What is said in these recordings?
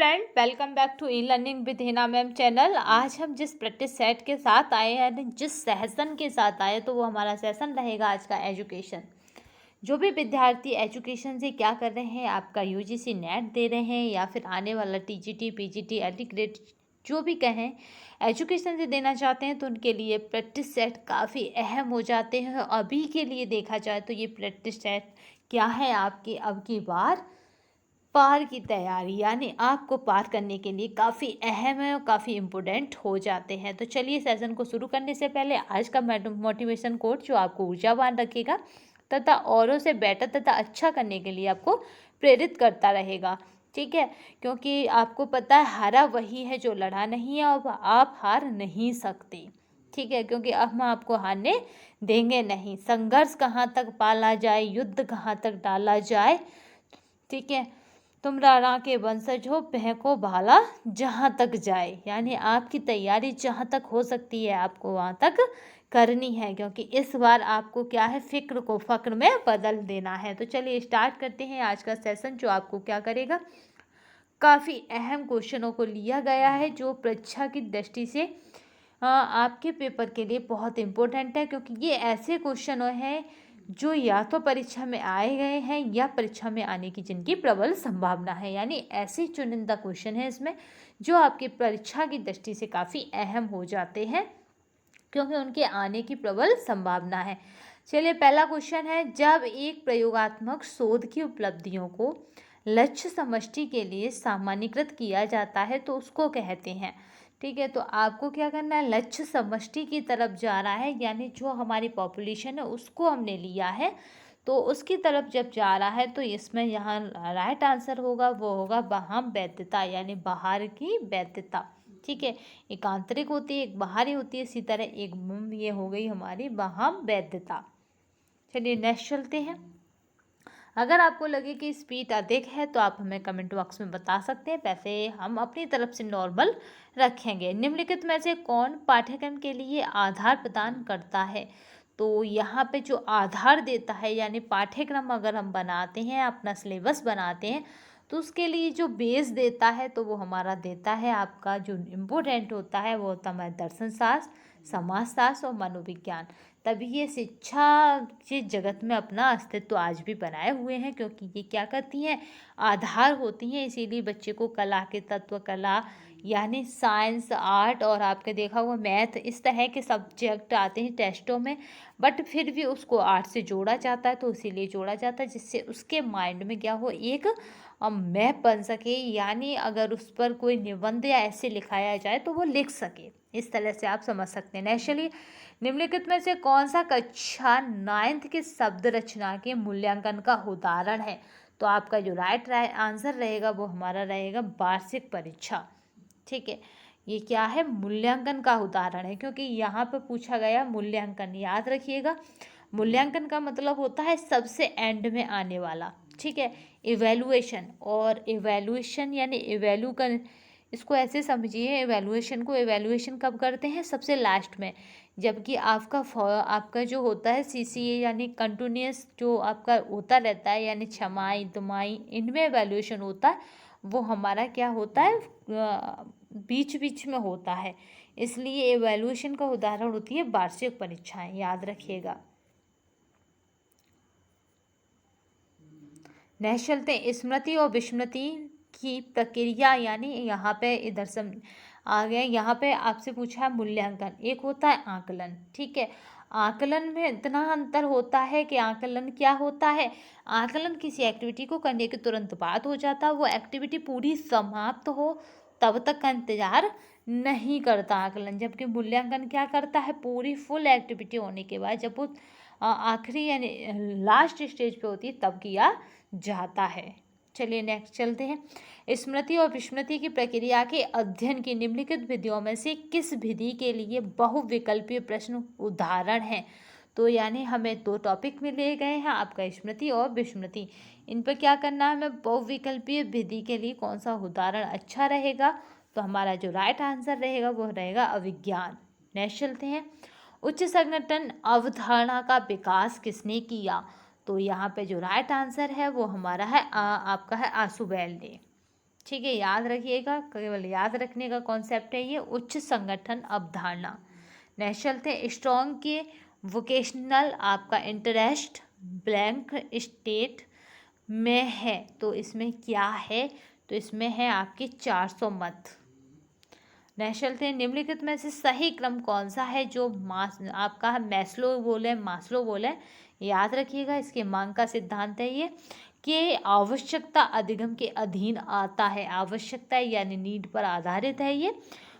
Friend, welcome back to e learning with Hina ma'am channel. आज हम जिस प्रैक्टिस सेट के साथ आए हैं, जिस सेशन के साथ आए, तो वो हमारा सेशन रहेगा आज का एजुकेशन। जो भी विद्यार्थी एजुकेशन से क्या कर रहे हैं, आपका यूजीसी नेट दे रहे हैं या फिर आने वाला टीजीटी पीजीटी अर्ली ग्रेड जो भी कहें एजुकेशन से देना चाहते हैं, तो उनके लिए प्रैक्टिस सेट काफ़ी अहम हो जाते हैं। अभी के लिए देखा जाए तो ये प्रैक्टिस सेट क्या है, आपके अब की बार पार की तैयारी यानी आपको पार करने के लिए काफ़ी अहम है और काफ़ी इम्पोर्टेंट हो जाते हैं। तो चलिए, सेशन को शुरू करने से पहले आज का मोटिवेशन कोट जो आपको ऊर्जावान रखेगा तथा औरों से बेटर तथा अच्छा करने के लिए आपको प्रेरित करता रहेगा। ठीक है, क्योंकि आपको पता है हारा वही है जो लड़ा नहीं है, और आप हार नहीं सकते। ठीक है, क्योंकि अब हम आपको हारने देंगे नहीं। संघर्ष कहाँ तक पाला जाए, युद्ध कहाँ तक डाला जाए। ठीक है, तुम राणा के वंशज हो, फेंको भाला जहाँ तक जाए। यानी आपकी तैयारी जहाँ तक हो सकती है आपको वहाँ तक करनी है, क्योंकि इस बार आपको क्या है, फिक्र को फक्र में बदल देना है। तो चलिए स्टार्ट करते हैं आज का सेशन, जो आपको क्या करेगा, काफ़ी अहम क्वेश्चनों को लिया गया है जो परीक्षा की दृष्टि से आपके पेपर के लिए बहुत इम्पोर्टेंट है, क्योंकि ये ऐसे क्वेश्चन हैं जो या तो परीक्षा में आए गए हैं या परीक्षा में आने की जिनकी प्रबल संभावना है। यानी ऐसे चुनिंदा क्वेश्चन है इसमें जो आपकी परीक्षा की दृष्टि से काफ़ी अहम हो जाते हैं, क्योंकि उनके आने की प्रबल संभावना है। चलिए, पहला क्वेश्चन है, जब एक प्रयोगात्मक शोध की उपलब्धियों को लक्ष्य समष्टि के लिए सामान्यीकृत किया जाता है तो उसको कहते हैं। ठीक है, तो आपको क्या करना है, लक्ष्य समष्टि की तरफ जा रहा है, यानी जो हमारी पॉपुलेशन है उसको हमने लिया है, तो उसकी तरफ जब जा रहा है तो इसमें यहाँ राइट आंसर होगा, वो होगा बाह्य वैधता, यानी बाहर की वैधता। ठीक है, एक आंतरिक होती है, एक बाहरी होती है, इसी तरह एक ये हो गई हमारी बाह्य वैधता। चलिए नेक्स्ट चलते हैं। अगर आपको लगे कि स्पीड अधिक है तो आप हमें कमेंट बॉक्स में बता सकते हैं, वैसे हम अपनी तरफ से नॉर्मल रखेंगे। निम्नलिखित में से कौन पाठ्यक्रम के लिए आधार प्रदान करता है? तो यहाँ पे जो आधार देता है, यानी पाठ्यक्रम अगर हम बनाते हैं, अपना सिलेबस बनाते हैं, तो उसके लिए जो बेस देता है तो वो हमारा देता है, आपका जो इम्पोर्टेंट होता है वो होता है दर्शन शास्त्र, समाजशास्त्र और मनोविज्ञान। तभी ये शिक्षा के जगत में अपना अस्तित्व आज भी बनाए हुए हैं, क्योंकि ये क्या करती हैं, आधार होती हैं। इसीलिए बच्चे को कला के तत्व, कला यानी साइंस, आर्ट और आपके देखा हुआ मैथ, इस तरह के सब्जेक्ट आते हैं टेस्टों में, बट फिर भी उसको आर्ट से जोड़ा जाता है। तो इसीलिए जोड़ा जाता है जिससे उसके माइंड में क्या हो, एक मैप बन सके, यानी अगर उस पर कोई निबंध या ऐसे लिखाया जाए तो वो लिख सके। इस तरह से आप समझ सकते हैं। नेक्स्टली, निम्नलिखित में से कौन सा कक्षा 9th के शब्द रचना के मूल्यांकन का उदाहरण है? तो आपका जो राइट आंसर रहेगा वो हमारा रहेगा वार्षिक परीक्षा। ठीक है, ये क्या है, मूल्यांकन का उदाहरण है, क्योंकि यहाँ पर पूछा गया मूल्यांकन। याद रखिएगा, मूल्यांकन का मतलब होता है सबसे एंड में आने वाला। ठीक है, इवैल्यूएशन, और इवैल्यूएशन यानी इवैल्यू कर, इसको ऐसे समझिए, इवैल्यूएशन को इवैल्यूएशन कब करते हैं, सबसे लास्ट में। जबकि आपका जो होता है सीसीए यानी कंटिन्यूस जो आपका होता रहता है, यानी छमाई दुमाई, इनमें इवैल्यूएशन होता है, वो हमारा क्या होता है, बीच बीच में होता है। इसलिए इवैल्यूएशन का उदाहरण होती है वार्षिक परीक्षाएं, याद रखिएगा। नेक्स्ट चलते हैं, स्मृति और विस्मृति की प्रक्रिया, यानी यहाँ पे इधर से आ गए, यहाँ पे आपसे पूछा है मूल्यांकन, एक होता है आकलन। ठीक है, आकलन में इतना अंतर होता है कि आकलन क्या होता है, आकलन किसी एक्टिविटी को करने के तुरंत बाद हो जाता है, वो एक्टिविटी पूरी समाप्त हो तब तक का इंतजार नहीं करता आकलन। जबकि मूल्यांकन क्या करता है, पूरी फुल एक्टिविटी होने के बाद जब वो आखिरी यानी लास्ट स्टेज पे होती है तब किया जाता है। चलिए नेक्स्ट चलते हैं। स्मृति और विस्मृति की प्रक्रिया के अध्ययन की निम्नलिखित विधियों में से किस विधि के लिए बहुविकल्पीय प्रश्न उदाहरण है? तो यानी हमें दो टॉपिक में ले गए हैं, आपका स्मृति और विस्मृति। इन पर क्या करना है, हमें बहुविकल्पीय विधि के लिए कौन सा उदाहरण अच्छा रहेगा? तो हमारा जो राइट आंसर रहेगा वो रहेगा अभिज्ञान। नेक्स्ट चलते हैं, उच्च संगठन अवधारणा का विकास किसने किया? तो यहाँ पे जो राइट आंसर है वो हमारा है आपका है आशुबैल ने। ठीक है, याद रखिएगा, केवल याद रखने का कॉन्सेप्ट है ये। उच्च संगठन अवधारणा। नेक्स्ट चलते हैं स्ट्रॉन्ग के वोकेशनल आपका इंटरेस्ट ब्लैंक स्टेट में है, तो इसमें क्या है, तो इसमें है आपके 400 मत। नेक्स्ट चलते हैं निम्नलिखित में से सही क्रम कौन सा है, जो आपका मैस्लो बोले, याद रखिएगा, इसके मांग का सिद्धांत है ये कि आवश्यकता अधिगम के अधीन आता है। आवश्यकता यानी नीड पर आधारित है ये।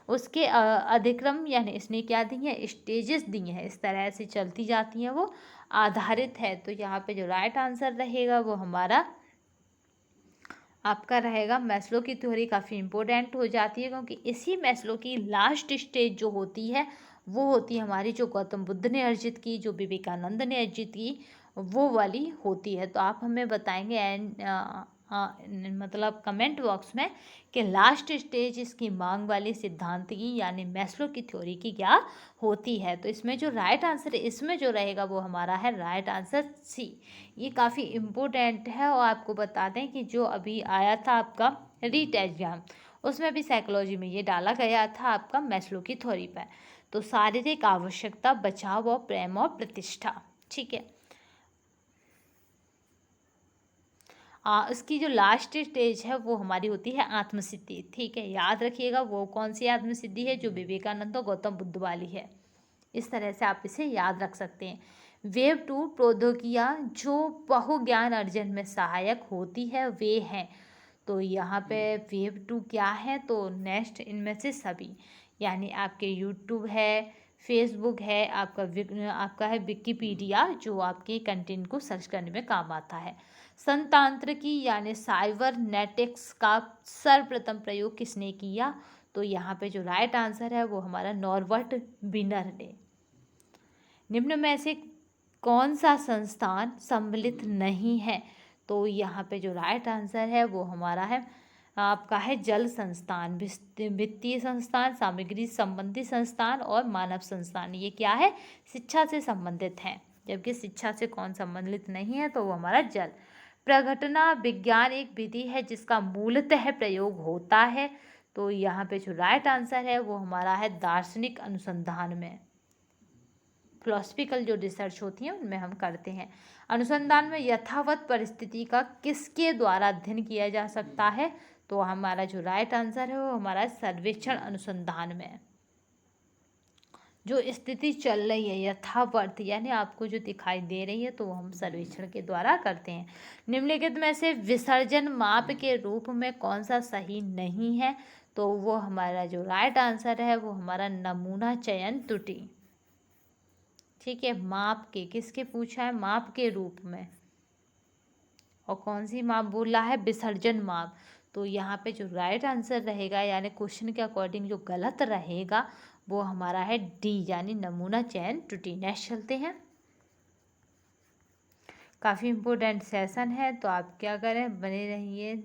उसके अधिक्रम यानी इसने क्या दी है, स्टेजेस दी हैं, इस तरह से चलती जाती हैं, वो आधारित है। तो यहाँ पे जो राइट आंसर रहेगा वो हमारा आपका रहेगा मैस्लो की थ्योरी। काफ़ी इम्पोर्टेंट हो जाती है, क्योंकि इसी मैस्लो की लास्ट स्टेज जो होती है वो होती है हमारी जो गौतम बुद्ध ने अर्जित की, जो विवेकानंद ने अर्जित की, वो वाली होती है। तो आप हमें बताएंगे मतलब कमेंट बॉक्स में कि लास्ट स्टेज इसकी मांग वाली सिद्धांत की यानी मैस्लो की थ्योरी की क्या होती है। तो इसमें जो राइट आंसर है, इसमें जो रहेगा वो हमारा है राइट आंसर सी। ये काफ़ी इम्पोर्टेंट है। और आपको बता दें कि जो अभी आया था आपका रीट एग्जाम, उसमें भी साइकोलॉजी में ये डाला गया था आपका मैस्लो की थ्योरी पर। तो शारीरिक आवश्यकता, बचाव और प्रेम और प्रतिष्ठा। ठीक है, इसकी जो लास्ट स्टेज है वो हमारी होती है आत्मसिद्धि। ठीक है, याद रखिएगा वो कौन सी आत्मसिद्धि है, जो विवेकानंद और गौतम बुद्ध वाली है। इस तरह से आप इसे याद रख सकते हैं। वेव 2 प्रौद्योगिकियाँ जो बहु ज्ञान अर्जन में सहायक होती है वे हैं। तो यहाँ पे वेव 2 क्या है, तो नेक्स्ट इनमें से सभी, यानी आपके यूट्यूब है, फेसबुक है, आपका है विकिपीडिया, जो आपके कंटेंट को सर्च करने में काम आता है। संतांत्रिकी यानी साइबरनेटिक्स का सर्वप्रथम प्रयोग किसने किया, तो यहाँ पे जो राइट आंसर है वो हमारा नॉर्बर्ट विनर ने। निम्न में से कौन सा संस्थान सम्मिलित नहीं है, तो यहाँ पे जो राइट आंसर है वो हमारा है आपका है जल संस्थान, वित्तीय संस्थान, सामग्री संबंधी संस्थान और मानव संस्थान। ये क्या है, शिक्षा से संबंधित है। जबकि शिक्षा से कौन संबंधित नहीं है, तो वो हमारा जल। प्रघटना विज्ञान एक विधि है जिसका मूलतः प्रयोग होता है। तो यहाँ पे जो राइट आंसर है वो हमारा है दार्शनिक अनुसंधान में, फिलोसफिकल जो रिसर्च होती है उनमें हम करते हैं। अनुसंधान में यथावत परिस्थिति का किसके द्वारा अध्ययन किया जा सकता है, तो हमारा जो राइट आंसर है वो हमारा सर्वेक्षण अनुसंधान में। जो स्थिति चल रही है यथावर्त यानी आपको जो दिखाई दे रही है, तो वो हम सर्वेक्षण के द्वारा करते हैं। निम्नलिखित में से विसर्जन माप के रूप में कौन सा सही नहीं है, तो वो हमारा जो राइट आंसर है वो हमारा नमूना चयन त्रुटि। ठीक है, माप के किसके पूछा है, माप के रूप में, और कौन सी माप बोल रहा है, विसर्जन माप। तो यहाँ पे जो राइट आंसर रहेगा यानी क्वेश्चन के अकॉर्डिंग जो गलत रहेगा वो हमारा है डी यानी नमूना चयन त्रुटि। नेक्स्ट चलते हैं। काफ़ी इम्पोर्टेंट सेशन है, तो आप क्या करें, बने रहिए।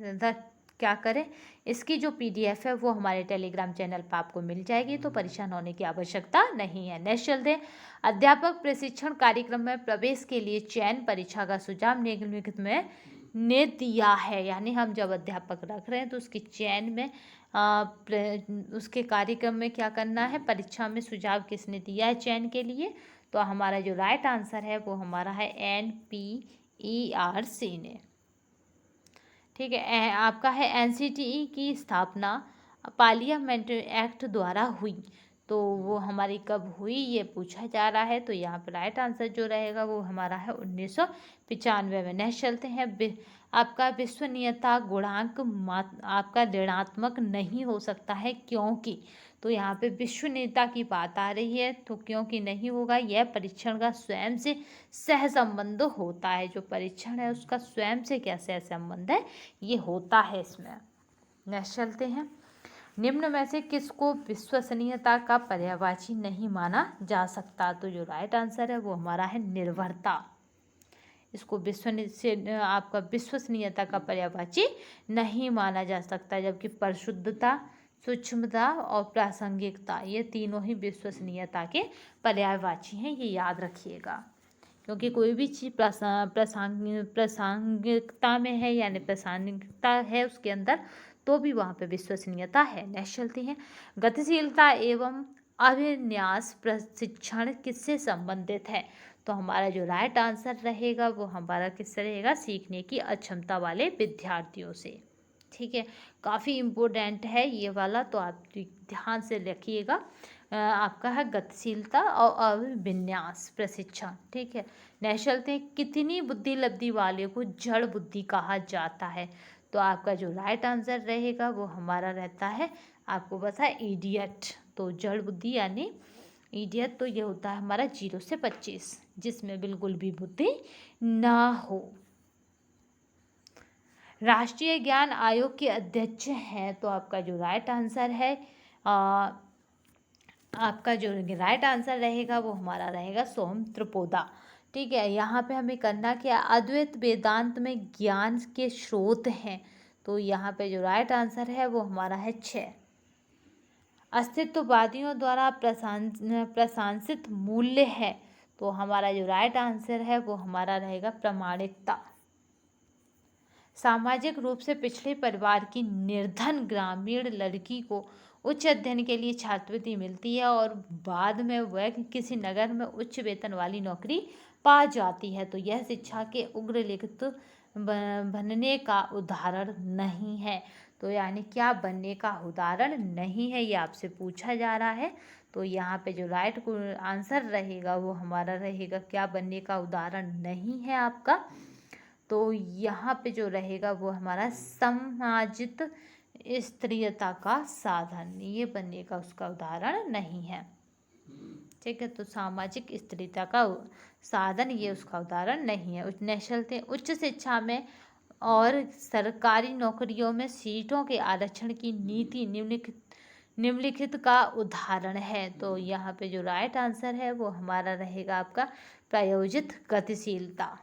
क्या करें, इसकी जो पीडीएफ है वो हमारे टेलीग्राम चैनल पर आपको मिल जाएगी, तो परेशान होने की आवश्यकता नहीं है। नेक्स्ट चलते हैं। अध्यापक प्रशिक्षण कार्यक्रम में प्रवेश के लिए चयन परीक्षा का सुझाव निम्नलिखित में ने दिया है। यानी हम जब अध्यापक रख रहे हैं तो उसकी चयन में उसके कार्यक्रम में क्या करना है, परीक्षा में सुझाव किसने दिया है चयन के लिए, तो हमारा जो राइट आंसर है वो हमारा है NPERC ने। ठीक है, आपका है NCTE की स्थापना पार्लियामेंट एक्ट द्वारा हुई, तो वो हमारी कब हुई ये पूछा जा रहा है। तो यहाँ पर राइट आंसर जो रहेगा वो हमारा है 1995 में। नेक्स्ट चलते हैं। आपका विश्वसनीयता गुणांक आपका ऋणात्मक नहीं हो सकता है क्योंकि, तो यहाँ पे विश्वसनीयता की बात आ रही है, तो क्योंकि नहीं होगा, यह परीक्षण का स्वयं से सहसंबंध होता है। जो परीक्षण है उसका स्वयं से क्या सहसंबंध है, ये होता है इसमें। नेक्स्ट चलते हैं। निम्न में से किसको विश्वसनीयता का पर्यायवाची नहीं माना जा सकता, तो जो राइट आंसर है वो हमारा है निर्भरता। इसको आपका विश्वसनीयता का पर्यायवाची नहीं माना जा सकता, जबकि परिशुद्धता, सूक्ष्मता और प्रासंगिकता ये तीनों ही विश्वसनीयता के पर्यायवाची हैं, ये याद रखिएगा। क्योंकि कोई भी चीज़ प्रासंगिकता में है यानी प्रासंगिकता है उसके अंदर, तो भी वहाँ पे विश्वसनीयता है। नेक्स्ट चलते हैं, गतिशीलता एवं अभिन्यास प्रशिक्षण किससे संबंधित है? तो हमारा जो राइट आंसर रहेगा वो हमारा किससे रहेगा? सीखने की अक्षमता वाले विद्यार्थियों से। ठीक है, काफ़ी इम्पोर्टेंट है ये वाला, तो आप ध्यान से रखिएगा। आपका है गतिशीलता और अभिविन्यास प्रशिक्षण। ठीक है, नेक्स्ट चलते हैं, कितनी बुद्धि लब्धि वाले को जड़ बुद्धि कहा जाता है? तो आपका जो राइट आंसर रहेगा वो हमारा रहता है, आपको पता है, इडियट। तो जड़ बुद्धि यानी इडियट, तो ये होता है हमारा 0 से 25, जिसमें बिल्कुल भी बुद्धि ना हो। राष्ट्रीय ज्ञान आयोग के अध्यक्ष हैं, तो आपका जो राइट आंसर है आपका जो राइट आंसर रहेगा वो हमारा रहेगा सोम त्रिपोदा। ठीक है, यहाँ पे हमें करना क्या, अद्वैत वेदांत में ज्ञान के स्रोत हैं, तो यहाँ पे जो राइट आंसर है वो हमारा है 6। अस्तित्ववादियों द्वारा प्रशंसित मूल्य है, तो हमारा जो राइट आंसर है वो हमारा रहेगा प्रामाणिकता। सामाजिक रूप से पिछड़े परिवार की निर्धन ग्रामीण लड़की को उच्च अध्ययन के लिए छात्रवृत्ति मिलती है और बाद में वह किसी नगर में उच्च वेतन वाली नौकरी पा जाती है, तो यह शिक्षा के उग्र लिखित बनने का उदाहरण नहीं है। तो यानी क्या बनने का उदाहरण नहीं है, ये आपसे पूछा जा रहा है। तो यहाँ पे जो राइट आंसर रहेगा वो हमारा रहेगा क्या बनने का उदाहरण नहीं है आपका। तो यहाँ पे जो रहेगा वो हमारा समाजित स्त्रीयता का साधन, ये बनने का उसका उदाहरण नहीं है। ठीक है, तो सामाजिक स्त्रीता का साधन ये उसका उदाहरण नहीं है। नेक्स्ट चलते हैं, उच्च शिक्षा में और सरकारी नौकरियों में सीटों के आरक्षण की नीति निम्नलिखित का उदाहरण है, तो यहाँ पे जो राइट आंसर है वो हमारा रहेगा आपका प्रायोजित गतिशीलता।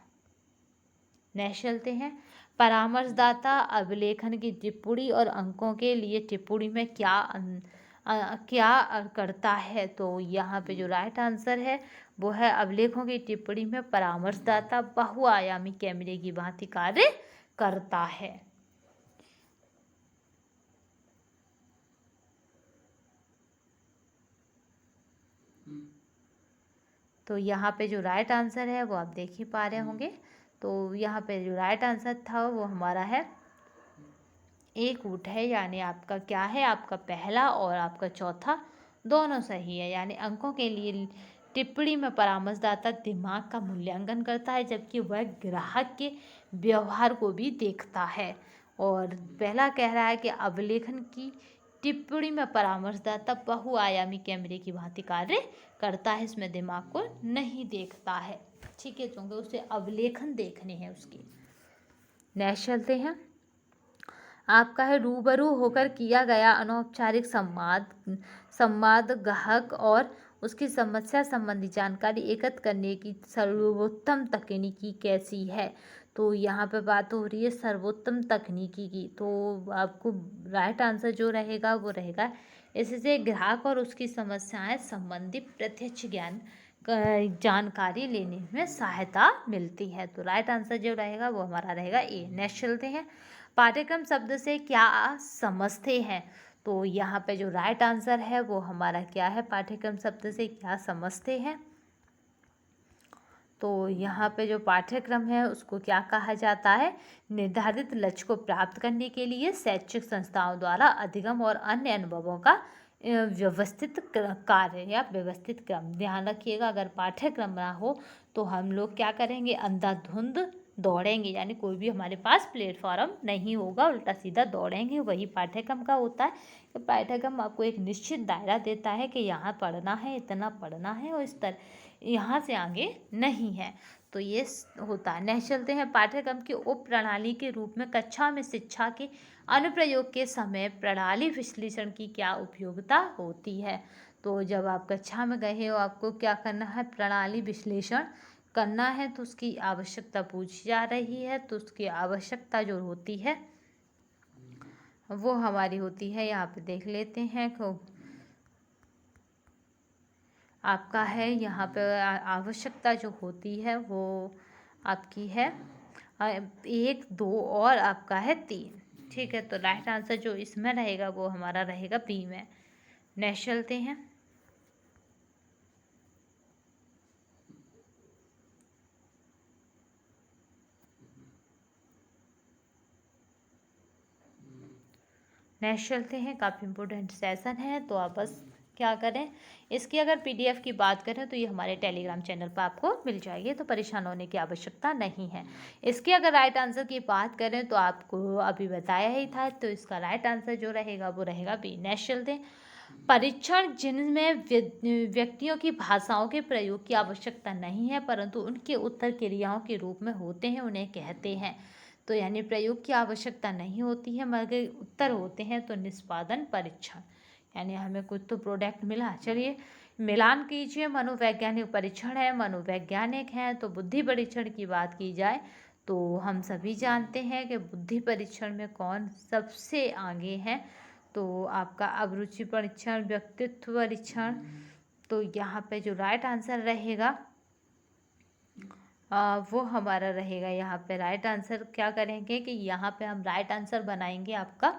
नेक्स्ट चलते हैं, परामर्शदाता अभिलेखन की टिप्पणी और अंकों के लिए टिप्पणी में क्या करता है? तो यहाँ पे जो राइट आंसर है वो है अभिलेखों की टिप्पणी में परामर्शदाता बहुआयामी कैमरे की भांति कार्य करता है। तो यहाँ पे जो राइट आंसर है वो आप देख ही पा रहे होंगे। तो यहाँ पे जो राइट आंसर था वो हमारा है एक ऊँट है, यानी आपका क्या है, आपका पहला और आपका चौथा दोनों सही है। यानी अंकों के लिए टिप्पणी में परामर्शदाता दिमाग का मूल्यांकन करता है, जबकि वह ग्राहक के व्यवहार को भी देखता है। और पहला कह रहा है कि अभिलेखन की टिप्पणी में परामर्शदाता बहुआयामी कैमरे की भांति कार्य करता है, इसमें दिमाग को नहीं देखता है। ठीक है, क्योंकि उसे अभिलेखन देखने हैं उसके। नेक्स्ट चलते हैं, आपका है रूबरू होकर किया गया अनौपचारिक संवाद ग्राहक और उसकी समस्या संबंधी जानकारी एकत्र करने की सर्वोत्तम तकनीकी कैसी है? तो यहाँ पे बात हो रही है सर्वोत्तम तकनीकी की, तो आपको राइट आंसर जो रहेगा वो रहेगा इससे ग्राहक और उसकी समस्याएं संबंधी प्रत्यक्ष जानकारी लेने में सहायता मिलती है। तो राइट आंसर जो रहेगा वो हमारा रहेगा ए। नेक्स्ट चलते हैं, पाठ्यक्रम शब्द से क्या समझते हैं? तो यहाँ पे जो राइट आंसर है वो हमारा क्या है, पाठ्यक्रम शब्द से क्या समझते हैं? तो यहाँ पे जो पाठ्यक्रम है उसको क्या कहा जाता है, निर्धारित लक्ष्य को प्राप्त करने के लिए शैक्षिक संस्थाओं द्वारा अधिगम और अन्य अनुभवों का व्यवस्थित कार्य या व्यवस्थित क्रम। ध्यान रखिएगा, अगर पाठ्यक्रम ना हो तो हम लोग क्या करेंगे, अंधाधुंध दौड़ेंगे, यानी कोई भी हमारे पास प्लेटफॉर्म नहीं होगा, उल्टा सीधा दौड़ेंगे। वही पाठ्यक्रम का होता है कि पाठ्यक्रम आपको एक निश्चित दायरा देता है कि यहाँ पढ़ना है, इतना पढ़ना है और इस तरह यहाँ से आगे नहीं है, तो ये होता है। नेक्स्ट चलते हैं, पाठ्यक्रम की उप प्रणाली के रूप में कक्षा में शिक्षा के अनुप्रयोग के समय प्रणाली विश्लेषण की क्या उपयोगिता होती है? तो जब आप कक्षा में गए हो आपको क्या करना है, प्रणाली विश्लेषण करना है, तो उसकी आवश्यकता पूछी जा रही है। तो उसकी आवश्यकता जो होती है वो हमारी होती है, यहाँ पे देख लेते हैं, आपका है यहाँ पे आवश्यकता जो होती है वो आपकी है 1, 2 और आपका है 3। ठीक है, तो राइट आंसर जो इसमें रहेगा वो हमारा रहेगा बी में। नेक्स्ट चलते हैं। नेक्स्ट चलते हैं, काफ़ी इम्पोर्टेंट सेशन है, तो आप बस क्या करें, इसकी अगर पीडीएफ की बात करें तो ये हमारे टेलीग्राम चैनल पर आपको मिल जाएगी, तो परेशान होने की आवश्यकता नहीं है। इसकी अगर राइट आंसर की बात करें तो आपको अभी बताया ही था, तो इसका राइट आंसर जो रहेगा वो रहेगा बी। नेक्स्ट चलते हैं, परीक्षण जिनमें व्यक्तियों की भाषाओं के प्रयोग की आवश्यकता नहीं है परंतु उनके उत्तर क्रियाओं के रूप में होते हैं, उन्हें कहते हैं। तो यानी प्रयोग की आवश्यकता नहीं होती है मगर उत्तर होते हैं, तो निष्पादन परीक्षण, यानी हमें कुछ तो प्रोडक्ट मिला। चलिए मिलान कीजिए, मनोवैज्ञानिक परीक्षण है, मनोवैज्ञानिक है, तो बुद्धि परीक्षण की बात की जाए तो हम सभी जानते हैं कि बुद्धि परीक्षण में कौन सबसे आगे है, तो आपका अभिरुचि परीक्षण, व्यक्तित्व परीक्षण। तो यहाँ पे जो राइट आंसर रहेगा वो हमारा रहेगा, यहाँ पे राइट आंसर क्या करेंगे कि यहाँ पे हम राइट आंसर बनाएंगे आपका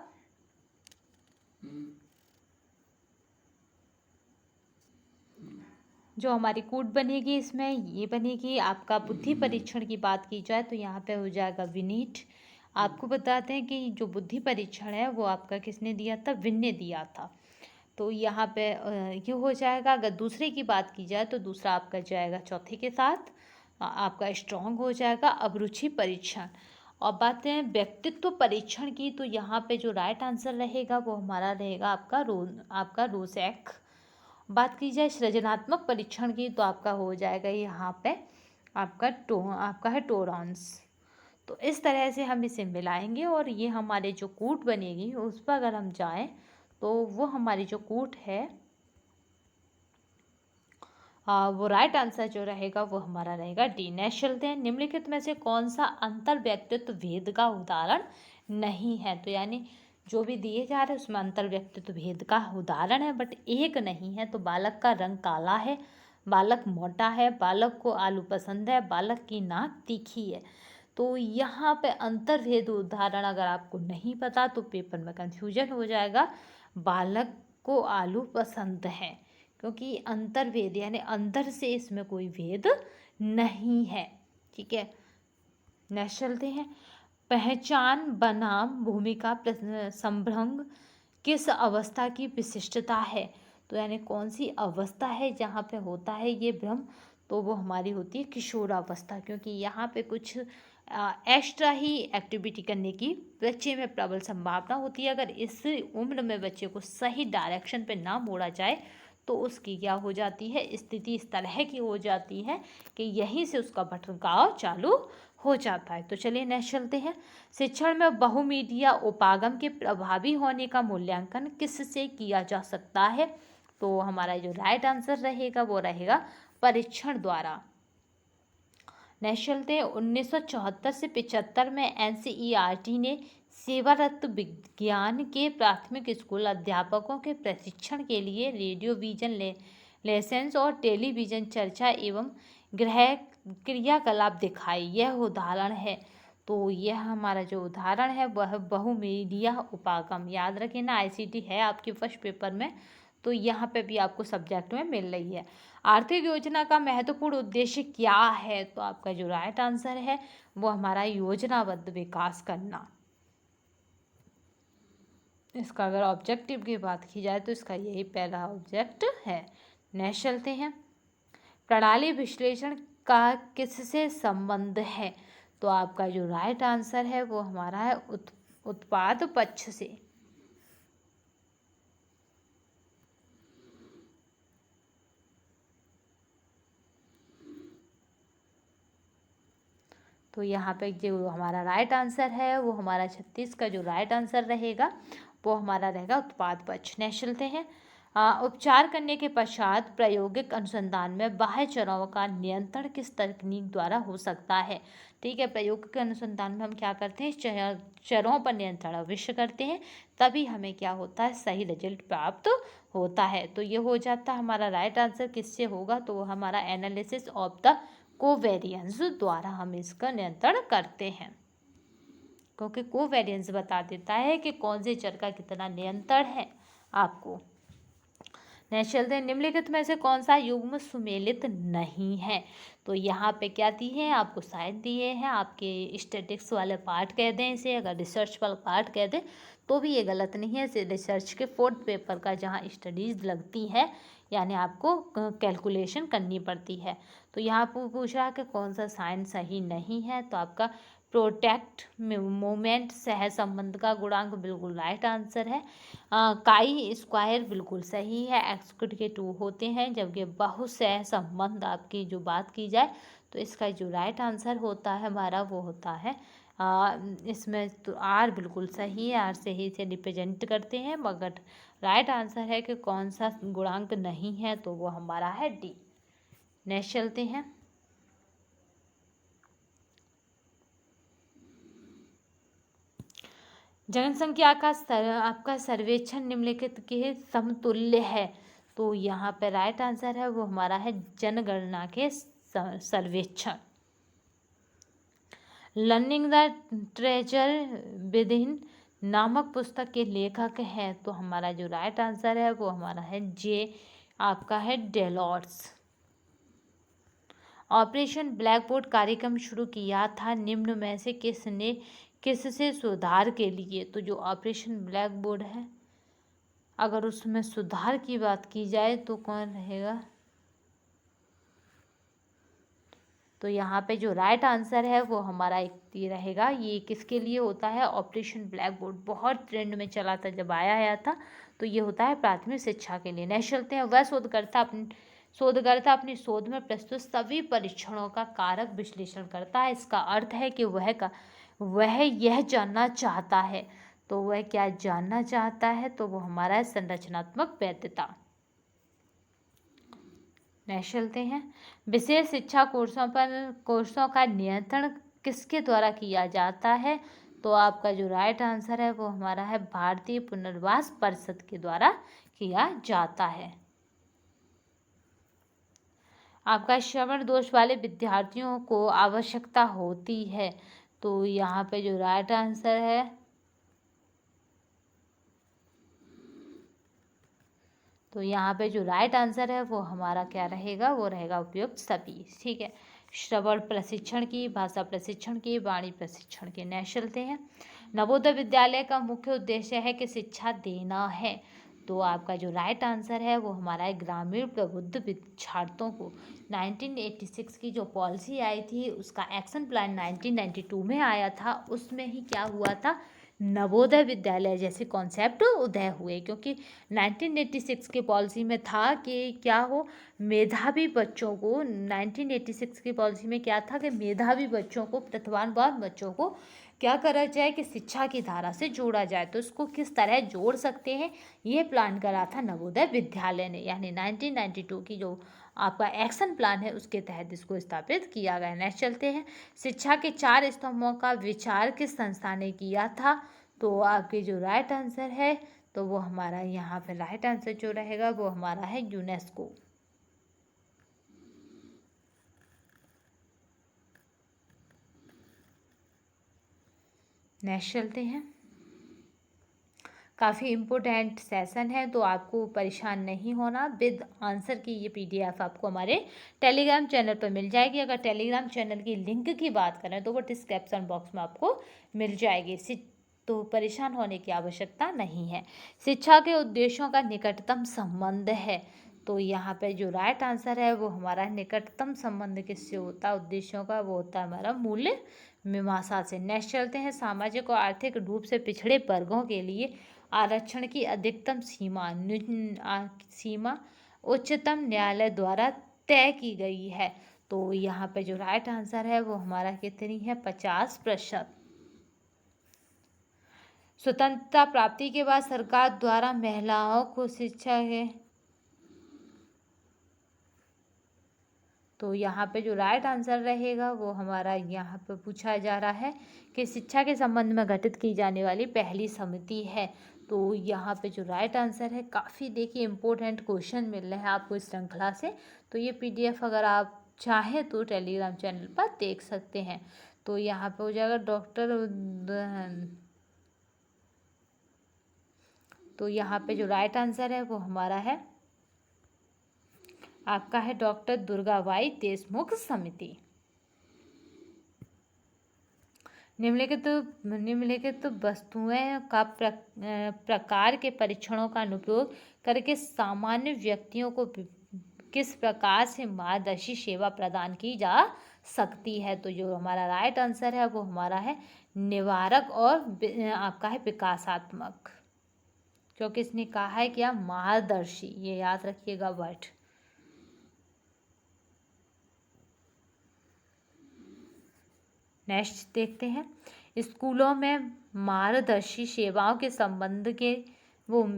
जो हमारी कोड बनेगी इसमें ये बनेगी आपका बुद्धि परीक्षण की बात की जाए तो यहाँ पे हो जाएगा विनीत। आपको बताते हैं कि जो बुद्धि परीक्षण है वो आपका किसने दिया था, विन ने दिया था। तो यहाँ पे ये हो जाएगा। अगर दूसरे की बात की जाए तो दूसरा आपका जाएगा चौथे के साथ, आपका स्ट्रॉन्ग हो जाएगा अभिरुचि परीक्षण। और बात है व्यक्तित्व परीक्षण की, तो यहाँ पे जो राइट आंसर रहेगा वो हमारा रहेगा आपका रोसैक। बात की जाए सृजनात्मक परीक्षण की तो आपका हो जाएगा यहाँ पे आपका है टोरॉन्स। तो इस तरह से हम इसे मिलाएंगे और ये हमारे जो कूट बनेगी उस पर अगर हम जाएं तो वो हमारी जो कूट है वो राइट आंसर जो रहेगा वो हमारा रहेगा डी। नेक्स्ट चलते हैं, निम्नलिखित में से कौन सा अंतर व्यक्तित्व भेद का उदाहरण नहीं है। तो यानी जो भी दिए जा रहे हैं उसमें अंतर व्यक्तित्व भेद का उदाहरण है बट एक नहीं है। तो बालक का रंग काला है, बालक मोटा है, बालक को आलू पसंद है, बालक की नाक तीखी है। तो यहाँ पे अंतर भेद उदाहरण अगर आपको नहीं पता तो पेपर में कंफ्यूजन हो जाएगा। बालक को आलू पसंद है क्योंकि अंतर भेद यानी अंदर से इसमें कोई भेद नहीं है। ठीक है, नेक्स्ट चलते हैं, पहचान बनाम भूमिका संभ्रम किस अवस्था की विशिष्टता है। तो यानी कौन सी अवस्था है जहाँ पे होता है ये भ्रम, तो वो हमारी होती है किशोरावस्था, क्योंकि यहाँ पे कुछ एक्स्ट्रा ही एक्टिविटी करने की बच्चे में प्रबल संभावना होती है। अगर इस उम्र में बच्चे को सही डायरेक्शन पे ना मोड़ा जाए तो उसकी क्या हो जाती है, स्थिति इस तरह की हो जाती है कि यहीं से उसका भटकाव चालू हो जाता है। तो चलिए नेक्स्ट चलते हैं, शिक्षण में बहुमीडिया उपागम के प्रभावी होने का मूल्यांकन किससे किया जा सकता है। तो हमारा जो राइट आंसर रहेगा वो रहेगा परीक्षण द्वारा। नेक्स्ट चलते हैं, 1974 से 75 में एनसीईआरटी ने सेवारत विज्ञान के प्राथमिक स्कूल अध्यापकों के प्रशिक्षण के लिए रेडियो विजन लेसेंस और टेलीविज़न चर्चा एवं गृह क्रियाकलाप दिखाई। यह उदाहरण है। तो यह हमारा जो उदाहरण है वह बहुमीडिया उपागम, याद रखें ना, आईसीटी है आपके फर्स्ट पेपर में, तो यहाँ पे भी आपको सब्जेक्ट में मिल रही है। आर्थिक योजना का महत्वपूर्ण उद्देश्य क्या है। तो आपका जो राइट आंसर है वो हमारा योजनाबद्ध विकास करना। इसका अगर ऑब्जेक्टिव की बात की जाए तो इसका यही पहला ऑब्जेक्ट है। नेक्स्ट चलते हैं, प्रणाली विश्लेषण का किससे संबंध है। तो आपका जो राइट आंसर है वो हमारा है उत्पाद पक्ष से। तो यहाँ पे जो हमारा राइट आंसर है वो हमारा 36 का जो राइट आंसर रहेगा वो हमारा रहेगा उत्पाद पक्ष। नेक्स्ट चलते हैं, उपचार करने के पश्चात प्रायोगिक अनुसंधान में बाह्य चरों का नियंत्रण किस तकनीक द्वारा हो सकता है। ठीक है, प्रायोगिक अनुसंधान में हम क्या करते हैं, चरों पर नियंत्रण अवश्य करते हैं, तभी हमें क्या होता है, सही रिजल्ट प्राप्त होता है। तो ये हो जाता है हमारा राइट आंसर किससे होगा, तो हमारा एनालिसिस ऑफ द कोवेरियंस द्वारा हम इसका नियंत्रण करते हैं। क्योंकि कोवेरिएंस बता देता है कि कौन से चर का कितना नियंत्रण है आपको। नेक्स्ट चलते हैं, निम्नलिखित में से कौन सा युग्म सुमेलित नहीं है। तो यहाँ पे क्या दी है आपको, साइन दिए हैं। आपके स्टैटिक्स वाले पार्ट कह दें इसे, अगर रिसर्च वाला पार्ट कह दें तो भी ये गलत नहीं है। इसे रिसर्च के 4th पेपर का जहाँ स्टडीज़ लगती है, यानी आपको कैलकुलेशन करनी पड़ती है। तो यहाँ पर पूछ रहा है कि कौन सा साइन सही नहीं है। तो आपका प्रोटेक्ट मोमेंट सह संबंध का गुणांक बिल्कुल राइट आंसर है। काई स्क्वायर बिल्कुल सही है। एक्सक्यूट के 2 होते हैं, जबकि बहु सह संबंध आपकी जो बात की जाए तो इसका जो राइट आंसर होता है हमारा वो होता है इसमें तो आर बिल्कुल सही है। आर से ही इसे रिप्रेजेंट करते हैं, मगर राइट आंसर है कि कौन सा गुणांक नहीं है तो वो हमारा है डी। नेक्स्ट चलते हैं, जनसंख्या का आपका सर्वेक्षण निम्नलिखित के समतुल्य है। तो यहाँ पे राइट आंसर है वो हमारा है जनगणना के सर्वेक्षण। लर्निंग द ट्रेजर विदिन नामक पुस्तक के लेखक हैं। तो हमारा जो राइट आंसर है वो हमारा है जे, आपका है डेलॉर्स। ऑपरेशन ब्लैक बोर्ड कार्यक्रम शुरू किया था निम्न में से किससे सुधार के लिए। तो जो ऑपरेशन ब्लैक बोर्ड है, अगर उसमें सुधार की बात की जाए तो कौन रहेगा। तो यहाँ पे जो राइट आंसर है वो हमारा एक ये रहेगा। ये किसके लिए होता है, ऑपरेशन ब्लैक बोर्ड बहुत ट्रेंड में चला था जब आया था। तो ये होता है प्राथमिक शिक्षा के लिए। नेक्स्ट चलते हैं, वह शोधकर्ता अपनी शोध में प्रस्तुत सभी परीक्षणों का कारक विश्लेषण करता है। इसका अर्थ है कि वह यह जानना चाहता है। तो वह क्या जानना चाहता है, तो वो हमारा है संरचनात्मक वैधता। नेक्स्ट चलते हैं, विशेष शिक्षा कोर्सों का नियंत्रण किसके द्वारा किया जाता है। तो आपका जो राइट आंसर है वो हमारा है भारतीय पुनर्वास परिषद के द्वारा किया जाता है। आपका श्रवण दोष वाले विद्यार्थियों को आवश्यकता होती है। तो यहाँ पे जो राइट आंसर है, तो यहाँ पे जो राइट आंसर है वो हमारा क्या रहेगा, वो रहेगा उपयुक्त सभी। ठीक है, श्रवण प्रशिक्षण की, भाषा प्रशिक्षण की, वाणी प्रशिक्षण की। नेक्स्ट चलते हैं, नवोदय विद्यालय का मुख्य उद्देश्य है कि शिक्षा देना है। तो आपका जो राइट आंसर है वो हमारा है ग्रामीण प्रबुद्ध छात्रों को। 1986 की जो पॉलिसी आई थी उसका एक्शन प्लान 1992 में आया था। उसमें ही क्या हुआ था, नवोदय विद्यालय जैसे कॉन्सेप्ट उदय हुए। क्योंकि 1986 के पॉलिसी में था कि क्या हो, मेधावी बच्चों को, 1986 की पॉलिसी में क्या था कि मेधावी बच्चों को, प्रतिभावान बच्चों को क्या करा जाए कि शिक्षा की धारा से जोड़ा जाए। तो इसको किस तरह जोड़ सकते हैं, ये प्लान करा था नवोदय विद्यालय ने। यानी 1992 की जो आपका एक्शन प्लान है उसके तहत इसको स्थापित किया गया। नेक्स्ट चलते हैं, शिक्षा के 4 स्तंभों का विचार किस संस्था ने किया था। तो आपके जो राइट आंसर है तो वो हमारा यहाँ पे राइट आंसर जो रहेगा वो हमारा है यूनेस्को। नेक्स्ट चलते हैं, काफ़ी इम्पोर्टेंट सेशन है तो आपको परेशान नहीं होना। विद आंसर की ये PDF आपको हमारे टेलीग्राम चैनल पर मिल जाएगी। अगर टेलीग्राम चैनल की लिंक की बात करें तो वो डिस्क्रिप्शन बॉक्स में आपको मिल जाएगी, तो परेशान होने की आवश्यकता नहीं है। शिक्षा के उद्देश्यों का निकटतम संबंध है। तो यहाँ पे जो राइट आंसर है वो हमारा निकटतम संबंध किससे होता है, उद्देश्यों का, वो होता है हमारा मूल्य मीमांसा से। नेक्स्ट चलते हैं, सामाजिक और आर्थिक रूप से पिछड़े वर्गों के लिए आरक्षण की अधिकतम सीमा उच्चतम न्यायालय द्वारा तय की गई है। तो यहाँ पे जो राइट आंसर है वो हमारा कितनी है, 50%। स्वतंत्रता प्राप्ति के बाद सरकार द्वारा महिलाओं को शिक्षा है। तो यहाँ पे जो राइट आंसर रहेगा वो हमारा यहाँ पे पूछा जा रहा है कि शिक्षा के संबंध में गठित की जाने वाली पहली समिति है। तो यहाँ पे जो राइट आंसर है, काफ़ी देखिए इम्पोर्टेंट क्वेश्चन मिल रहे हैं आपको इस श्रृंखला से। तो ये PDF अगर आप चाहें तो टेलीग्राम चैनल पर देख सकते हैं। तो यहाँ पे हो जाएगा डॉक्टर तो यहाँ पे जो राइट आंसर है वो हमारा है आपका है डॉक्टर दुर्गाबाई देशमुख समिति। निम्नलिखित वस्तुएं का प्रकार के परीक्षणों का अनुप्रयोग करके सामान्य व्यक्तियों को किस प्रकार से मार्गदर्शी सेवा प्रदान की जा सकती है। तो जो हमारा राइट आंसर है वो हमारा है निवारक और आपका है विकासात्मक, क्योंकि इसने कहा है क्या मार्गदर्शी, ये याद रखिएगा वर्ड। नेक्स्ट देखते हैं, स्कूलों में मार्गदर्शी सेवाओं के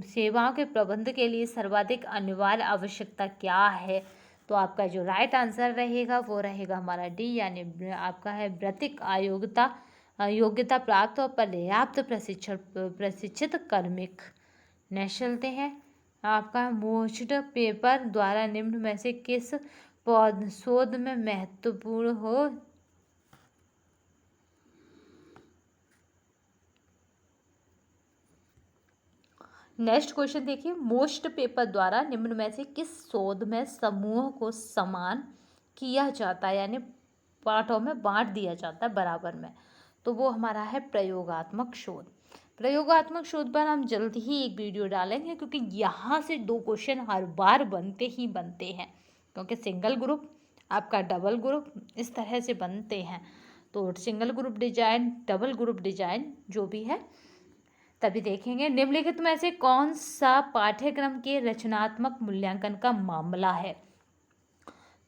सेवाओं के प्रबंध के लिए सर्वाधिक अनिवार्य आवश्यकता क्या है। तो आपका जो राइट आंसर रहेगा वो रहेगा हमारा डी, यानी आपका है वृत्तिक योग्यता प्राप्त और पर्याप्त प्रशिक्षित कार्मिक। नेक्स्ट चलते हैं, आपका मोस्ट पेपर द्वारा निम्न में से किस शोध में महत्वपूर्ण हो। नेक्स्ट क्वेश्चन देखिए, मोस्ट पेपर द्वारा निम्न में से किस शोध में समूह को समान किया जाता है, यानी पार्टों में बांट दिया जाता है बराबर में। तो वो हमारा है प्रयोगात्मक शोध। प्रयोगात्मक शोध पर हम जल्द ही एक वीडियो डालेंगे, क्योंकि यहाँ से 2 क्वेश्चन हर बार बनते ही बनते हैं, क्योंकि सिंगल ग्रुप आपका डबल ग्रुप इस तरह से बनते हैं। तो single group design, double group design जो भी है तभी देखेंगे। निम्नलिखित में से कौन सा पाठ्यक्रम के रचनात्मक मूल्यांकन का मामला है।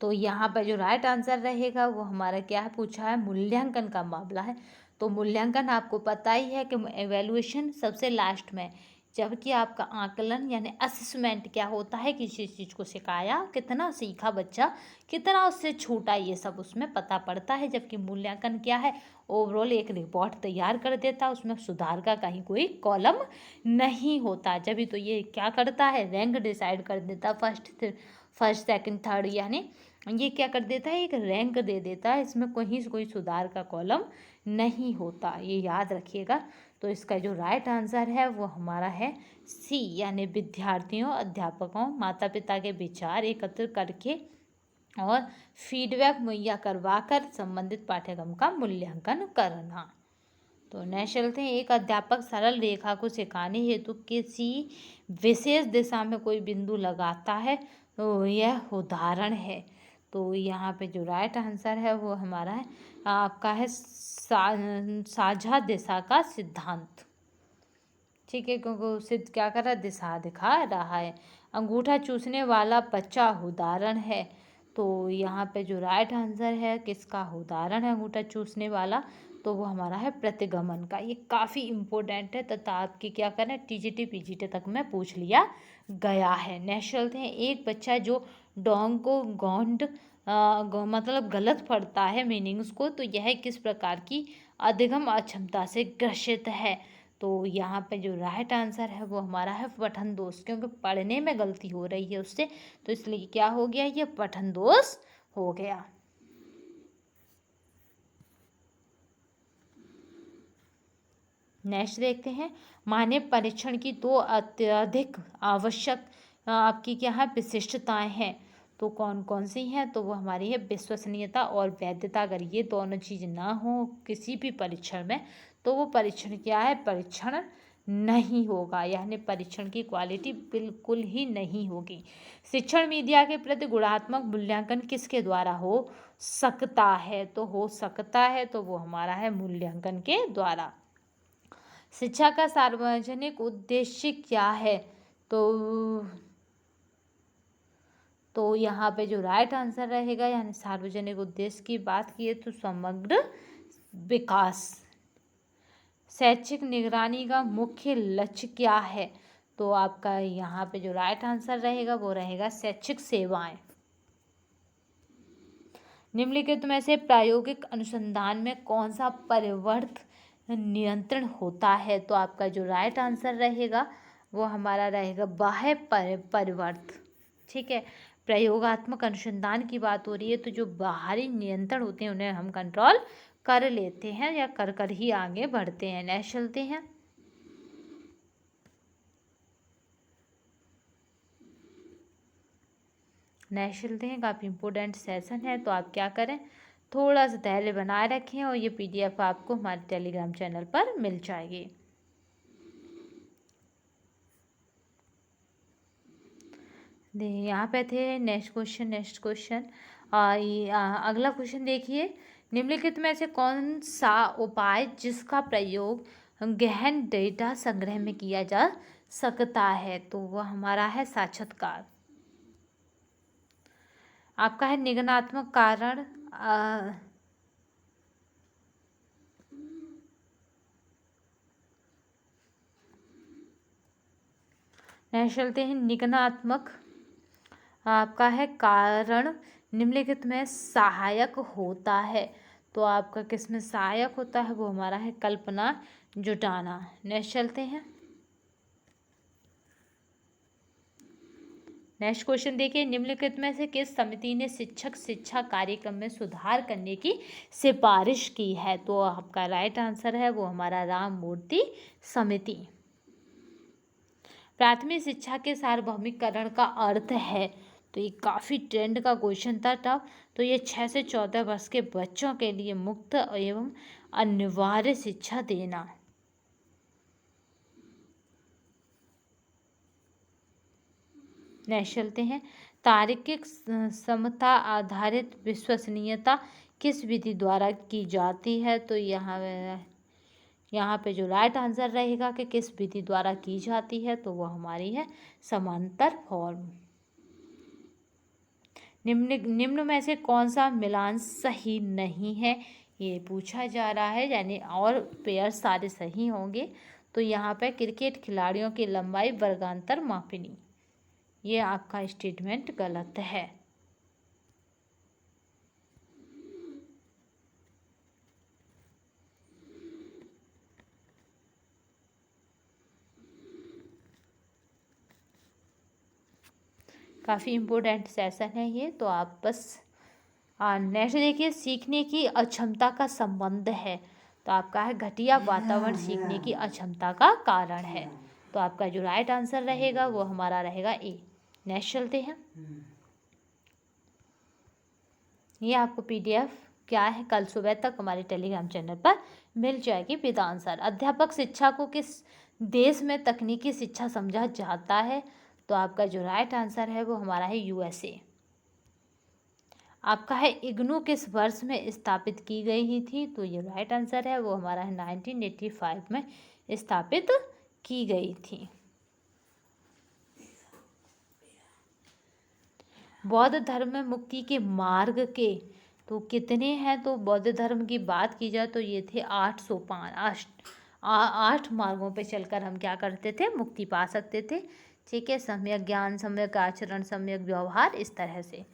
तो यहाँ पर जो राइट आंसर रहेगा वो हमारा क्या है, पूछा है मूल्यांकन का मामला है। तो मूल्यांकन आपको पता ही है कि एवेल्युएशन सबसे लास्ट में, जबकि आपका आकलन यानी असेसमेंट क्या होता है, किसी चीज़ को सिखाया, कितना सीखा बच्चा, कितना उससे छूटा, ये सब उसमें पता पड़ता है। जबकि मूल्यांकन क्या है, ओवरऑल एक रिपोर्ट तैयार कर देता, उसमें सुधार का कहीं कोई कॉलम नहीं होता। जब तो ये क्या करता है, रैंक डिसाइड कर देता, फर्स्ट सेकंड थर्ड, यानी ये क्या कर देता है, एक रैंक दे देता है, इसमें कहीं से कोई सुधार का कॉलम नहीं होता, ये याद रखिएगा। तो इसका जो राइट आंसर है वो हमारा है सी, यानी विद्यार्थियों, अध्यापकों, माता पिता के विचार एकत्र करके और फीडबैक मुहैया करवाकर संबंधित पाठ्यक्रम का मूल्यांकन करना। तो नेक्स्ट चलते हैं, एक अध्यापक सरल रेखा को सिखाने हेतु किसी विशेष दिशा में कोई बिंदु लगाता है, तो यह उदाहरण है। तो यहाँ पे जो राइट आंसर है वो हमारा है आपका है साझा दिशा का सिद्धांत। ठीक है, क्योंकि उसे क्या कर रहा है, दिशा दिखा रहा है। अंगूठा चूसने वाला बच्चा उदाहरण है। तो यहाँ पे जो राइट आंसर है किसका उदाहरण है अंगूठा चूसने वाला, तो वो हमारा है प्रतिगमन का। ये काफ़ी इम्पोर्टेंट है तथा आपकी क्या करें टीजीटी पीजीटी तक में पूछ लिया गया है। नेक्स्ट चलते हैं, एक बच्चा जो डोंग को गौंड मतलब गलत पढ़ता है मीनिंग्स को, तो यह किस प्रकार की अधिगम अक्षमता से ग्रसित है। तो यहाँ पे जो राइट आंसर है वो हमारा है पठन दोष, क्योंकि पढ़ने में गलती हो रही है उससे, तो इसलिए क्या हो गया, ये पठन दोष हो गया। नेक्स्ट देखते हैं, मानव परीक्षण की 2 अत्यधिक आवश्यक आपकी क्या है विशिष्टताएं हैं। तो कौन कौन सी हैं, तो वो हमारी है विश्वसनीयता और वैधता। अगर ये दोनों चीज़ ना हो किसी भी परीक्षण में, तो वो परीक्षण क्या है, परीक्षण नहीं होगा, यानी परीक्षण की क्वालिटी बिल्कुल ही नहीं होगी। शिक्षण मीडिया के प्रति गुणात्मक मूल्यांकन किसके द्वारा हो सकता है, तो हो सकता है तो वो हमारा है मूल्यांकन के द्वारा। शिक्षा का सार्वजनिक उद्देश्य क्या है, तो यहाँ पे जो राइट आंसर रहेगा, यानी सार्वजनिक उद्देश्य की बात की तो समग्र विकास। शैक्षिक निगरानी का मुख्य लक्ष्य क्या है, तो आपका यहाँ पे जो राइट आंसर रहेगा वो रहेगा शैक्षिक सेवाएं। निम्नलिखित में से प्रायोगिक अनुसंधान में कौन सा परिवर्त नियंत्रण होता है, तो आपका जो राइट आंसर रहेगा वो हमारा रहेगा बाह्य परिवर्त। ठीक है, प्रयोगात्मक अनुसंधान की बात हो रही है, तो जो बाहरी नियंत्रण होते हैं उन्हें हम कंट्रोल कर लेते हैं या कर कर ही आगे बढ़ते हैं। नेक्स्ट चलते हैं। नेक्स्ट चलते हैं। काफ़ी इम्पोर्टेंट सेशन है, तो आप क्या करें, थोड़ा सा धैर्य बनाए रखें और ये पीडीएफ आपको हमारे टेलीग्राम चैनल पर मिल जाएगी। यहाँ पे थे नेक्स्ट क्वेश्चन। अगला क्वेश्चन देखिए, निम्नलिखित में से कौन सा उपाय जिसका प्रयोग गहन डेटा संग्रह में किया जा सकता है, तो वह हमारा है साक्षात्कार। आपका है निगमनात्मक कारण। नेक्स्ट चलते हैं निगमनात्मक। आपका है कारण निम्नलिखित में सहायक होता है, तो आपका किसमें सहायक होता है, वो हमारा है कल्पना जुटाना। नेक्स्ट चलते हैं। नेक्स्ट क्वेश्चन देखिए, निम्नलिखित में से किस समिति ने शिक्षक शिक्षा कार्यक्रम में सुधार करने की सिफारिश की है, तो आपका राइट आंसर है वो हमारा राम मूर्ति समिति। प्राथमिक शिक्षा के सार्वभौमिकरण का अर्थ है, तो ये काफ़ी ट्रेंड का क्वेश्चन था तब। तो ये 6 से 14 वर्ष के बच्चों के लिए मुक्त एवं अनिवार्य शिक्षा देना। नेक्स्ट चलते हैं। तार्किक समता आधारित विश्वसनीयता किस विधि द्वारा की जाती है, तो यहाँ पे जो राइट आंसर रहेगा कि किस विधि द्वारा की जाती है, तो वो हमारी है समांतर फॉर्म। निम्न में से कौन सा मिलान सही नहीं है, ये पूछा जा रहा है, यानी और पेयर सारे सही होंगे। तो यहाँ पे क्रिकेट खिलाड़ियों की लंबाई वर्गांतर मापनी, ये आपका स्टेटमेंट गलत है। काफ़ी इम्पोर्टेंट सेशन है ये, तो आप बस नेक्स्ट देखिए, सीखने की अक्षमता का संबंध है, तो आपका है घटिया वातावरण सीखने की अक्षमता का कारण है, तो आपका जो राइट आंसर रहेगा वो हमारा रहेगा ए। नेक्स्ट चलते हैं। ये आपको पीडीएफ क्या है कल सुबह तक हमारे टेलीग्राम चैनल पर मिल जाएगी विद आंसर। अध्यापक शिक्षा को किस देश में तकनीकी शिक्षा समझा जाता है, तो आपका जो राइट आंसर है वो हमारा है यूएसए। आपका है इग्नू किस वर्ष में स्थापित की गई ही थी, तो ये राइट आंसर है वो हमारा है 1985 में स्थापित की गई थी। बौद्ध धर्म में मुक्ति के मार्ग के तो कितने हैं, तो बौद्ध धर्म की बात की जाए तो ये थे 8 सोपान। 8 मार्गों पे चलकर हम क्या करते थे, मुक्ति पा सकते थे। ठीक है, सम्यक ज्ञान, सम्यक आचरण, सम्यक व्यवहार, इस तरह से।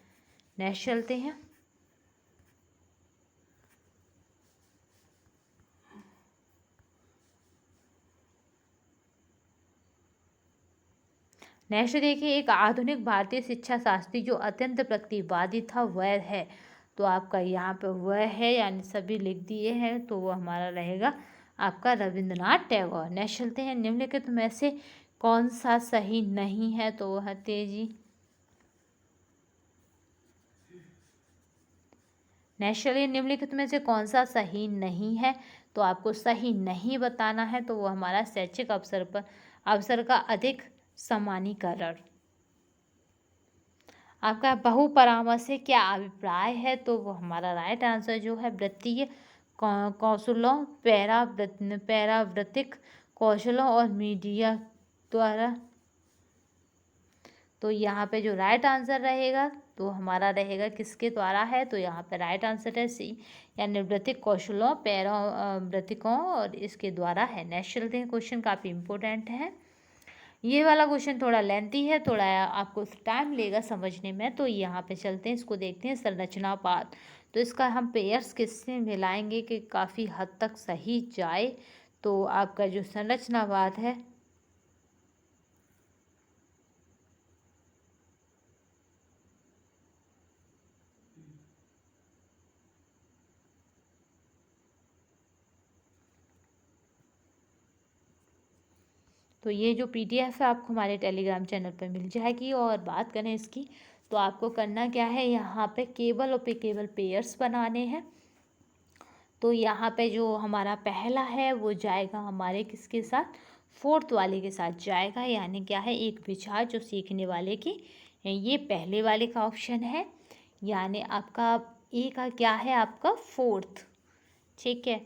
नेक्स्ट चलते हैं। नेक्स्ट देखिए, एक आधुनिक भारतीय शिक्षा शास्त्री जो अत्यंत प्रतिवादी था वह है, तो आपका यहाँ पे वह है यानी सभी लिख दिए हैं, तो वो हमारा रहेगा आपका रविंद्रनाथ टैगोर। नेक्स्ट चलते हैं। निम्नलिखित में से कौन सा सही नहीं है, तो वह है तेजी। नेक्स्ट चलिए, निम्नलिखित में से कौन सा सही नहीं है, तो आपको सही नहीं बताना है, तो वो हमारा शैक्षिक अवसर का अधिक समानीकरण। आपका बहुपरामर्श से क्या अभिप्राय है, तो वो हमारा राइट आंसर जो है वृत्तीय कौशलों, पैरावृत्तिक कौशलों और मीडिया द्वारा, तो यहाँ पे जो राइट आंसर रहेगा तो हमारा रहेगा किसके द्वारा है, तो यहाँ पे राइट आंसर है सी, यानी वृत्तिक कौशलों, पैरावृत्तिकों और इसके द्वारा है। नेक्स्ट चलते हैं, क्वेश्चन काफ़ी इंपॉर्टेंट है। ये वाला क्वेश्चन थोड़ा लेंथी है, थोड़ा आपको टाइम लेगा समझने में, तो यहाँ पे चलते हैं, इसको देखते हैं। संरचनावाद, तो इसका हम पेयर्स किससे मिलाएंगे कि काफ़ी हद तक सही जाए, तो आपका जो संरचनावाद है तो ये जो PDF है आपको हमारे टेलीग्राम चैनल पर मिल जाएगी। और बात करें इसकी, तो आपको करना क्या है, यहाँ पे केवल और केवल पेयर्स बनाने हैं। तो यहाँ पे जो हमारा पहला है वो जाएगा हमारे किसके साथ, फोर्थ वाले के साथ जाएगा, यानी क्या है, एक विचार जो सीखने वाले की, ये पहले वाले का ऑप्शन है, यानी आपका ए का क्या है, आपका फोर्थ। ठीक है।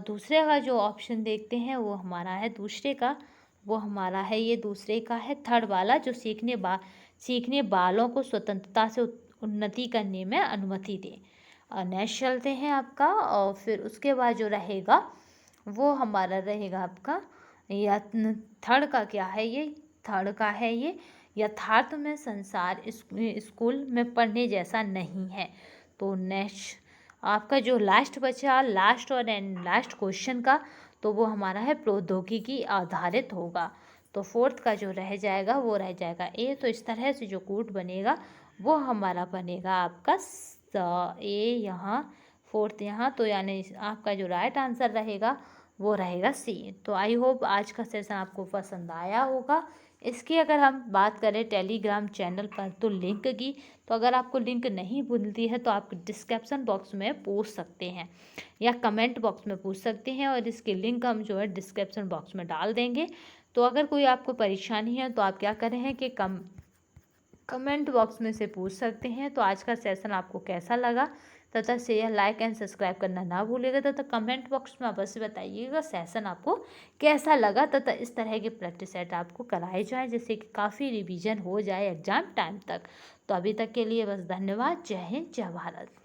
दूसरे का जो ऑप्शन देखते हैं वो हमारा है दूसरे का, वो हमारा है, ये दूसरे का है थर्ड वाला, जो सीखने वालों को स्वतंत्रता से उन्नति करने में अनुमति दे। नेक्स्ट चलते हैं आपका, और फिर उसके बाद जो रहेगा वो हमारा रहेगा आपका यत्न। थर्ड का क्या है, ये थर्ड का है, ये यथार्थ में संसार स्कूल में पढ़ने जैसा नहीं है। तो नेक्स्ट आपका जो लास्ट बचा, लास्ट और एंड लास्ट क्वेश्चन का, तो वो हमारा है प्रौद्योगिकी आधारित होगा। तो फोर्थ का जो रह जाएगा वो रह जाएगा ए। तो इस तरह से जो कोड बनेगा वो हमारा बनेगा आपका ए यहाँ, फोर्थ यहाँ, तो यानी आपका जो राइट आंसर रहेगा वो रहेगा सी। तो आई होप आज का सेशन आपको पसंद आया होगा। इसकी अगर हम बात करें टेलीग्राम चैनल पर तो लिंक की, तो अगर आपको लिंक नहीं मिलती है तो आप डिस्क्रिप्शन बॉक्स में पूछ सकते हैं या कमेंट बॉक्स में पूछ सकते हैं, और इसकी लिंक हम जो है डिस्क्रिप्शन बॉक्स में डाल देंगे। तो अगर कोई आपको परेशानी है तो आप क्या करें हैं कि कमेंट बॉक्स में से पूछ सकते हैं। तो आज का सेशन आपको कैसा लगा, तथा शेयर लाइक एंड सब्सक्राइब करना ना भूलिएगा, तथा कमेंट बॉक्स में अवश्य बताइएगा सेशन आपको कैसा लगा, तथा इस तरह के प्रैक्टिस सेट आपको कराए जाए जिससे कि काफ़ी रिवीजन हो जाए एग्जाम टाइम तक। तो अभी तक के लिए बस धन्यवाद। जय हिंद, जय भारत।